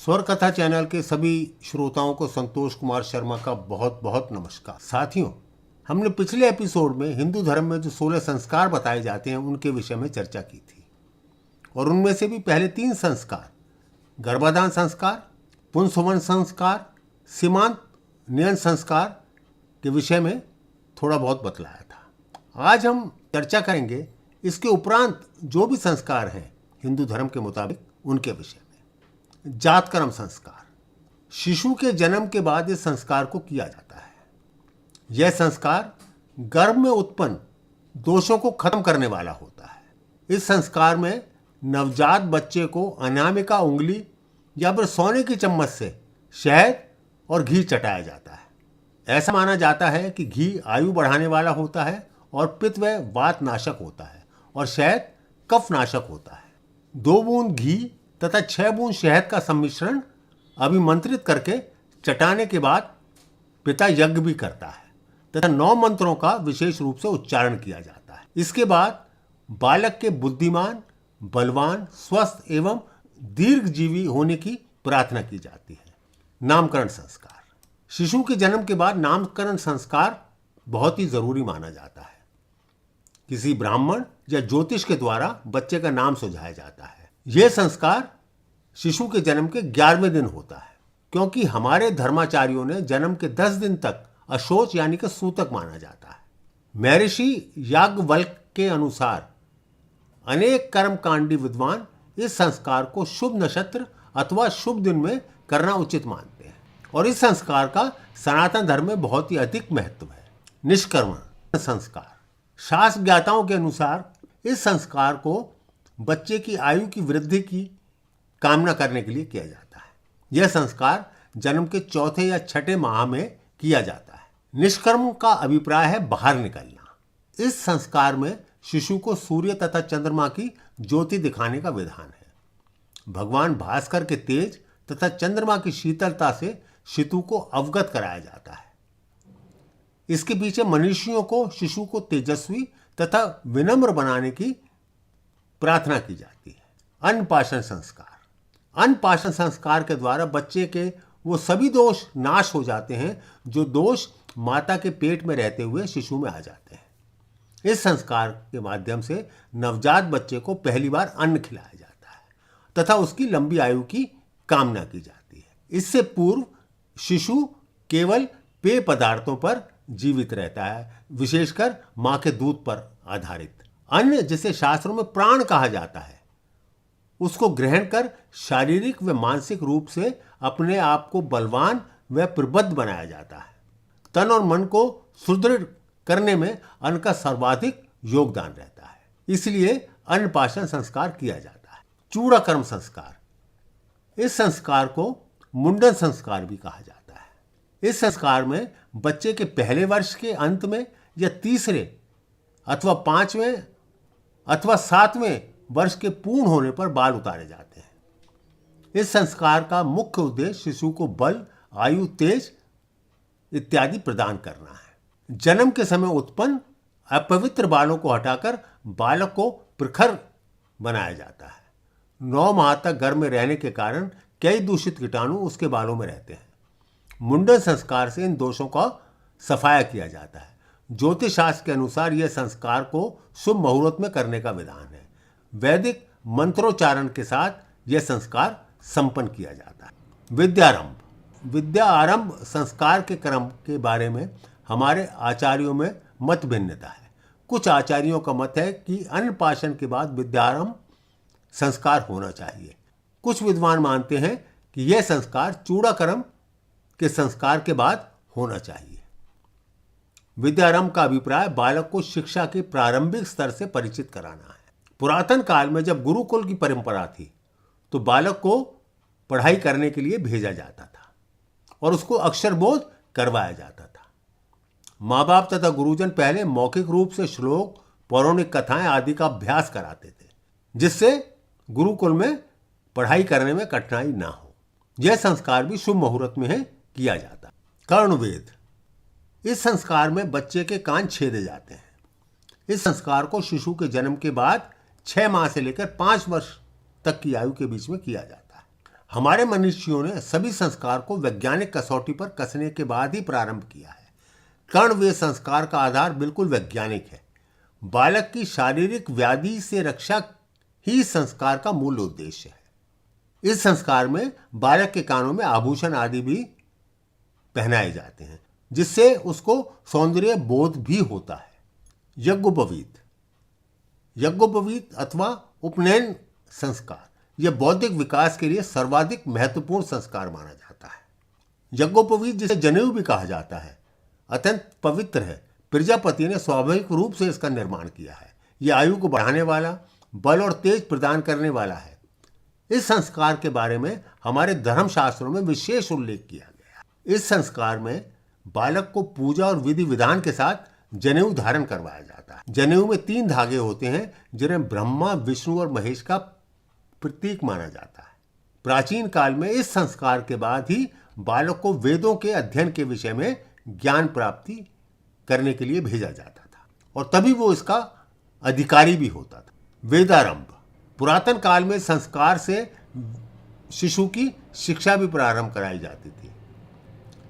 स्वर कथा चैनल के सभी श्रोताओं को संतोष कुमार शर्मा का बहुत बहुत नमस्कार। साथियों, हमने पिछले एपिसोड में हिंदू धर्म में जो 16 संस्कार बताए जाते हैं उनके विषय में चर्चा की थी और उनमें से भी पहले 3 संस्कार गर्भाधान संस्कार, पुंसवन संस्कार, सीमांत नियन संस्कार के विषय में थोड़ा बहुत बतलाया था। आज हम चर्चा करेंगे इसके उपरांत जो भी संस्कार हैं हिंदू धर्म के मुताबिक उनके विषय में। जातकर्म संस्कार, शिशु के जन्म के बाद इस संस्कार को किया जाता है। यह संस्कार गर्भ में उत्पन्न दोषों को खत्म करने वाला होता है। इस संस्कार में नवजात बच्चे को अनामिका उंगली या फिर सोने की चम्मच से शहद और घी चटाया जाता है। ऐसा माना जाता है कि घी आयु बढ़ाने वाला होता है और पित्त व वात नाशक होता है और शहद कफ नाशक होता है। 2 बूंद घी तथा 6 बूंद शहद का सम्मिश्रण अभिमंत्रित करके चटाने के बाद पिता यज्ञ भी करता है तथा 9 मंत्रों का विशेष रूप से उच्चारण किया जाता है। इसके बाद बालक के बुद्धिमान, बलवान, स्वस्थ एवं दीर्घजीवी होने की प्रार्थना की जाती है। नामकरण संस्कार, शिशु के जन्म के बाद नामकरण संस्कार बहुत ही जरूरी माना जाता है। किसी ब्राह्मण या ज्योतिष के द्वारा बच्चे का नाम सुझाया जाता है। यह संस्कार शिशु के जन्म के 11वें दिन होता है, क्योंकि हमारे धर्माचार्यों ने जन्म के 10 दिन तक अशोच यानी कि सूतक माना जाता है। महर्षि याज्ञवल्क्य के अनुसार अनेक कर्मकांडी विद्वान इस संस्कार को शुभ नक्षत्र अथवा शुभ दिन में करना उचित मानते हैं और इस संस्कार का सनातन धर्म में बहुत ही अधिक महत्व है। निष्कर्मण संस्कार, शास्त्र ज्ञाताओं के अनुसार इस संस्कार को बच्चे की आयु की वृद्धि की कामना करने के लिए किया जाता है। यह संस्कार जन्म के 4थे या 6ठे माह में किया जाता है। निष्कर्म का अभिप्राय है बाहर निकलना। इस संस्कार में शिशु को सूर्य तथा चंद्रमा की ज्योति दिखाने का विधान है। भगवान भास्कर के तेज तथा चंद्रमा की शीतलता से शिशु को अवगत कराया जाता है। इसके पीछे मनुष्यों को शिशु को तेजस्वी तथा विनम्र बनाने की प्रार्थना की जाती है। अन्नप्राशन संस्कार, अन्नप्राशन संस्कार के द्वारा बच्चे के वो सभी दोष नाश हो जाते हैं जो दोष माता के पेट में रहते हुए शिशु में आ जाते हैं। इस संस्कार के माध्यम से नवजात बच्चे को पहली बार अन्न खिलाया जाता है तथा उसकी लंबी आयु की कामना की जाती है। इससे पूर्व शिशु केवल पेय पदार्थों पर जीवित रहता है, विशेषकर मां के दूध पर आधारित। अन्न, जिसे शास्त्रों में प्राण कहा जाता है, उसको ग्रहण कर शारीरिक व मानसिक रूप से अपने आप को बलवान व प्रबुद्ध बनाया जाता है। तन और मन को सुदृढ़ करने में अन्न का सर्वाधिक योगदान रहता है, इसलिए अन्नप्राशन संस्कार किया जाता है। चूड़ाकर्म संस्कार, इस संस्कार को मुंडन संस्कार भी कहा जाता है। इस संस्कार में बच्चे के पहले वर्ष के अंत में या तीसरे अथवा 5वें अथवा 7वें वर्ष के पूर्ण होने पर बाल उतारे जाते हैं। इस संस्कार का मुख्य उद्देश्य शिशु को बल, आयु, तेज इत्यादि प्रदान करना है। जन्म के समय उत्पन्न अपवित्र बालों को हटाकर बालक को प्रखर बनाया जाता है। 9 माह तक गर्भ में रहने के कारण कई दूषित कीटाणु उसके बालों में रहते हैं। मुंडन संस्कार से इन दोषों का सफाया किया जाता है। ज्योतिष शास्त्र के अनुसार यह संस्कार को शुभ मुहूर्त में करने का विधान है। वैदिक मंत्रोच्चारण के साथ यह संस्कार संपन्न किया जाता है। विद्यारंभ, विद्या आरंभ संस्कार के क्रम के बारे में हमारे आचार्यों में मत भिन्नता है। कुछ आचार्यों का मत है कि अन्नप्राशन के बाद विद्यारंभ संस्कार होना चाहिए। कुछ विद्वान मानते हैं कि यह संस्कार चूड़ाकर्म के संस्कार के बाद होना चाहिए। विद्यारंभ का अभिप्राय बालक को शिक्षा के प्रारंभिक स्तर से परिचित कराना है। पुरातन काल में जब गुरुकुल की परंपरा थी तो बालक को पढ़ाई करने के लिए भेजा जाता था और उसको अक्षरबोध करवाया जाता था। माँ बाप तथा गुरुजन पहले मौखिक रूप से श्लोक, पौराणिक कथाएं आदि का अभ्यास कराते थे, जिससे गुरुकुल में पढ़ाई करने में कठिनाई ना हो। यह संस्कार भी शुभ मुहूर्त में किया जाता है। कर्णवेद, इस संस्कार में बच्चे के कान छेदे जाते हैं। इस संस्कार को शिशु के जन्म के बाद 6 माह से लेकर 5 वर्ष तक की आयु के बीच में किया जाता है। हमारे मनीषियों ने सभी संस्कार को वैज्ञानिक कसौटी पर कसने के बाद ही प्रारंभ किया है। कर्ण वे संस्कार का आधार बिल्कुल वैज्ञानिक है। बालक की शारीरिक व्याधि से रक्षा ही संस्कार का मूल उद्देश्य है। इस संस्कार में बालक के कानों में आभूषण आदि भी पहनाए जाते हैं, जिससे उसको सौंदर्य बोध भी होता है। यज्ञोपवीत अथवा उपनयन संस्कार यह बौद्धिक विकास के लिए सर्वाधिक महत्वपूर्ण संस्कार माना जाता है। यज्ञोपवीत, जिसे जनेऊ भी कहा जाता है, अत्यंत पवित्र है। प्रजापति ने स्वाभाविक रूप से इसका निर्माण किया है। यह आयु को बढ़ाने वाला, बल और तेज प्रदान करने वाला है। इस संस्कार के बारे में हमारे धर्मशास्त्रों में विशेष उल्लेख किया गया है। इस संस्कार में बालक को पूजा और विधि विधान के साथ जनेऊ धारण करवाया जाता है। जनेऊ में 3 धागे होते हैं, जिन्हें ब्रह्मा, विष्णु और महेश का प्रतीक माना जाता है। प्राचीन काल में इस संस्कार के बाद ही बालक को वेदों के अध्ययन के विषय में ज्ञान प्राप्ति करने के लिए भेजा जाता था, और तभी वो इसका अधिकारी भी होता था। वेदारंभ, पुरातन काल में संस्कार से शिशु की शिक्षा भी प्रारंभ कराई जाती थी।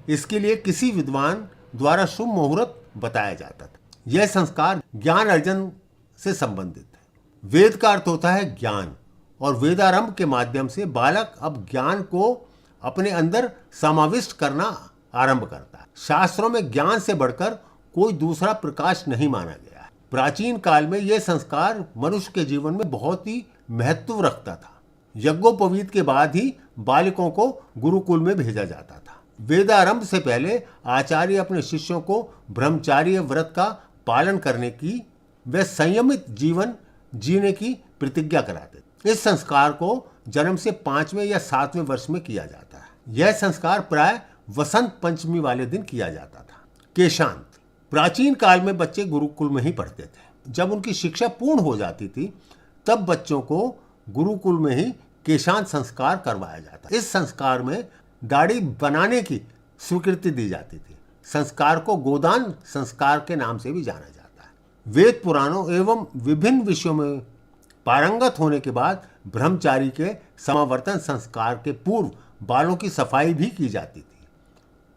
इसके लिए किसी विद्वान द्वारा शुभ मुहूर्त बताया जाता था। यह संस्कार ज्ञान अर्जन से संबंधित है। वेद का अर्थ होता है ज्ञान, और वेदारंभ के माध्यम से बालक अब ज्ञान को अपने अंदर समाविष्ट करना आरंभ करता है। शास्त्रों में ज्ञान से बढ़कर कोई दूसरा प्रकाश नहीं माना गया है। प्राचीन काल में यह संस्कार मनुष्य के जीवन में बहुत ही महत्व रखता था। यज्ञोपवीत के बाद ही बालकों को गुरुकुल में भेजा जाता था। वेदारंभ से पहले आचार्य अपने शिष्यों को ब्रह्मचार्य व्रत का पालन करने की व संयमित जीवन जीने की प्रतिज्ञा कराते थे। इस संस्कार को जन्म से 5वें या 7वें वर्ष में किया जाता है। यह संस्कार प्राय वसंत पंचमी वाले दिन किया जाता था। केशांत, प्राचीन काल में बच्चे गुरुकुल में ही पढ़ते थे। जब उनकी शिक्षा पूर्ण हो जाती थी, तब बच्चों को गुरुकुल में ही केशांत संस्कार करवाया जाता। इस संस्कार में दाढ़ी बनाने की स्वीकृति दी जाती थी। संस्कार को गोदान संस्कार के नाम से भी जाना जाता है। वेद पुराणों एवं विभिन्न विषयों में पारंगत होने के बाद ब्रह्मचारी के समावर्तन संस्कार के पूर्व बालों की सफाई भी की जाती थी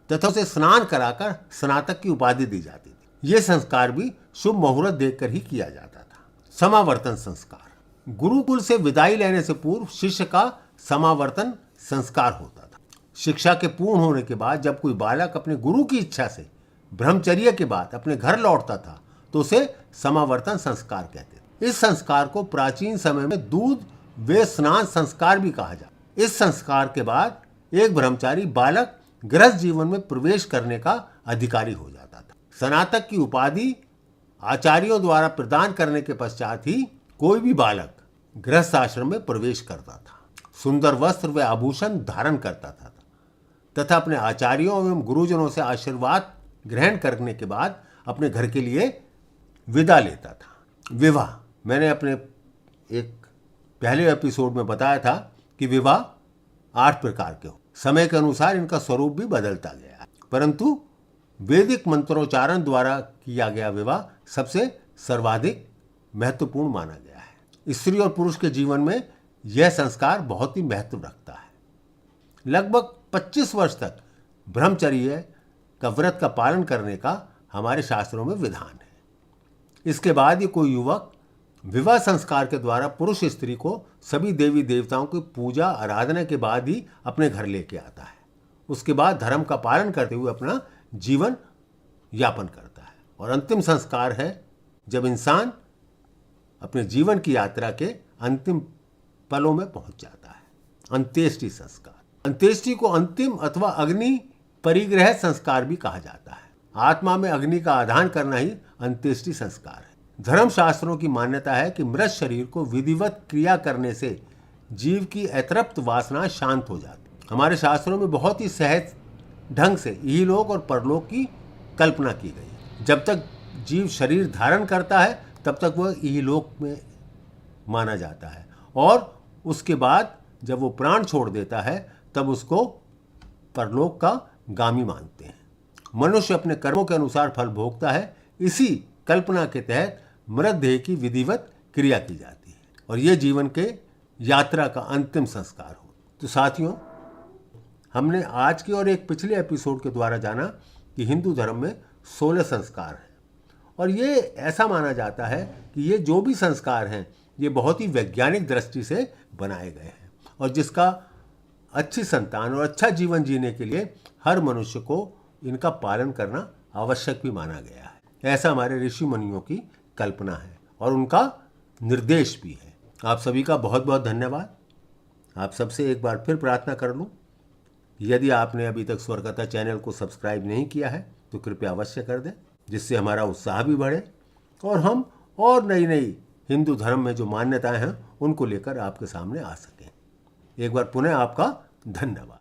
तथा उसे स्नान कराकर स्नातक की उपाधि दी जाती थी। यह संस्कार भी शुभ मुहूर्त देखकर ही किया जाता था। समावर्तन संस्कार, गुरुकुल से विदाई लेने से पूर्व शिष्य का समावर्तन संस्कार होता था। शिक्षा के पूर्ण होने के बाद जब कोई बालक अपने गुरु की इच्छा से ब्रह्मचर्य के बाद अपने घर लौटता था, तो उसे समावर्तन संस्कार कहते थे। इस संस्कार को प्राचीन समय में दूध व स्नान संस्कार भी कहा जाता। इस संस्कार के बाद एक ब्रह्मचारी बालक गृहस्थ जीवन में प्रवेश करने का अधिकारी हो जाता था। स्नातक की उपाधि आचार्यों द्वारा प्रदान करने के पश्चात ही कोई भी बालक गृहस्थ आश्रम में प्रवेश करता था, सुंदर वस्त्र व आभूषण धारण करता था तथा अपने आचार्यों एवं गुरुजनों से आशीर्वाद ग्रहण करने के बाद अपने घर के लिए विदा लेता था। विवाह, मैंने अपने एक पहले एपिसोड में बताया था कि विवाह 8 प्रकार के हो। समय के अनुसार इनका स्वरूप भी बदलता गया, परंतु वैदिक मंत्रोच्चारण द्वारा किया गया विवाह सबसे सर्वाधिक महत्वपूर्ण माना गया है। स्त्री और पुरुष के जीवन में यह संस्कार बहुत ही महत्व रखता है। लगभग 25 वर्ष तक ब्रह्मचर्य का व्रत का पालन करने का हमारे शास्त्रों में विधान है। इसके बाद ही कोई युवक विवाह संस्कार के द्वारा पुरुष स्त्री को सभी देवी देवताओं की पूजा आराधना के बाद ही अपने घर लेके आता है। उसके बाद धर्म का पालन करते हुए अपना जीवन यापन करता है। और अंतिम संस्कार है जब इंसान अपने जीवन की यात्रा के अंतिम पलों में पहुंच जाता है, अंत्येष्टि संस्कार। अंत्येष्टि को अंतिम अथवा अग्नि परिग्रह संस्कार भी कहा जाता है। आत्मा में अग्नि का आधान करना ही अंत्येष्टि संस्कार है। धर्मशास्त्रों की मान्यता है कि मृत शरीर को विधिवत क्रिया करने से जीव की अतृप्त वासना शांत हो जाती। हमारे शास्त्रों में बहुत ही सहज ढंग से इहलोक और परलोक की कल्पना की गई। जब तक जीव शरीर धारण करता है तब तक वह इहलोक में माना जाता है, और उसके बाद जब वो प्राण छोड़ देता है तब उसको परलोक का गामी मानते हैं। मनुष्य अपने कर्मों के अनुसार फल भोगता है। इसी कल्पना के तहत मृतदेह की विधिवत क्रिया की जाती है और यह जीवन के यात्रा का अंतिम संस्कार हो। तो साथियों, हमने आज के और एक पिछले एपिसोड के द्वारा जाना कि हिंदू धर्म में 16 संस्कार हैं और ये ऐसा माना जाता है कि ये जो भी संस्कार हैं ये बहुत ही वैज्ञानिक दृष्टि से बनाए गए हैं और जिसका अच्छी संतान और अच्छा जीवन जीने के लिए हर मनुष्य को इनका पालन करना आवश्यक भी माना गया है। ऐसा हमारे ऋषि मुनियों की कल्पना है और उनका निर्देश भी है। आप सभी का बहुत बहुत धन्यवाद। आप सबसे एक बार फिर प्रार्थना कर लूँ, यदि आपने अभी तक स्वरकथा चैनल को सब्सक्राइब नहीं किया है तो कृपया अवश्य कर दें, जिससे हमारा उत्साह भी बढ़े और हम और नई नई हिंदू धर्म में जो मान्यताएं हैं उनको लेकर आपके सामने आ सकें। एक बार पुनः आपका धन्यवाद।